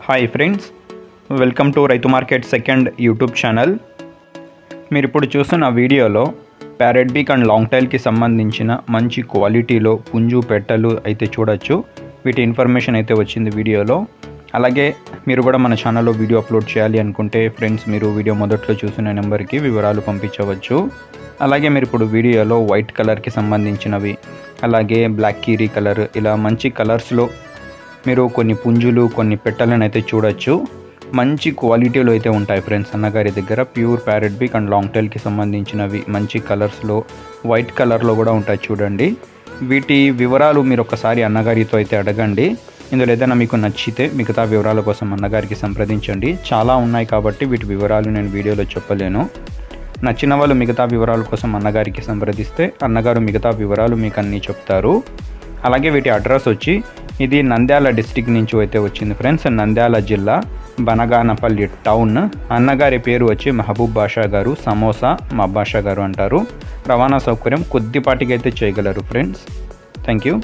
Hi friends, welcome to రైతు market second YouTube channel. మీరు ఇప్పుడు చూస్తున్న వీడియోలో ప్యారెట్ బీక్ అండ్ లాంగ్ టైల్కి సంబంధించిన మంచి క్వాలిటీలో పుంజు పెట్టలు అయితే చూడొచ్చు. వీటి ఇన్ఫర్మేషన్ అయితే వచ్చింది వీడియోలో. అలాగే మీరు కూడా మన ఛానల్లో వీడియో అప్లోడ్ చేయాలి అనుకుంటే ఫ్రెండ్స్ మీరు వీడియో మొదట్లో చూసిన నెంబర్కి వివరాలు పంపించవచ్చు. అలాగే మీరు ఇప్పుడు వీడియోలో వైట్ కలర్కి సంబంధించినవి, అలాగే బ్లాక్ కీరీ కలర్, ఇలా మంచి కలర్స్లో మీరు కొన్ని పుంజులు కొన్ని పెట్టలను అయితే చూడొచ్చు. మంచి క్వాలిటీలో అయితే ఉంటాయి ఫ్రెండ్స్ అన్నగారి దగ్గర. ప్యూర్ ప్యారెట్ బీక్ అండ్ లాంగ్ టైల్కి సంబంధించినవి మంచి కలర్స్లో, వైట్ కలర్లో కూడా ఉంటాయి చూడండి. వీటి వివరాలు మీరు ఒకసారి అన్నగారితో అయితే అడగండి. ఇందులో ఏదైనా మీకు నచ్చితే మిగతా వివరాల కోసం అన్నగారికి సంప్రదించండి. చాలా ఉన్నాయి కాబట్టి వీటి వివరాలు నేను వీడియోలో చెప్పలేను. నచ్చిన వాళ్ళు మిగతా వివరాల కోసం అన్నగారికి సంప్రదిస్తే అన్నగారు మిగతా వివరాలు మీకు అన్నీ చెప్తారు. అలాగే వీటి అడ్రస్ వచ్చి ఇది నంద్యాల డిస్టిక్ నుంచి అయితే వచ్చింది ఫ్రెండ్స్. నంద్యాల జిల్లా బనగానపల్లి టౌన్. అన్నగారి పేరు వచ్చి మహబూబ్ బాషా గారు. సమోసా మా బాషా గారు అంటారు. రవాణా సౌకర్యం కొద్దిపాటికి అయితే చేయగలరు ఫ్రెండ్స్. Thank you.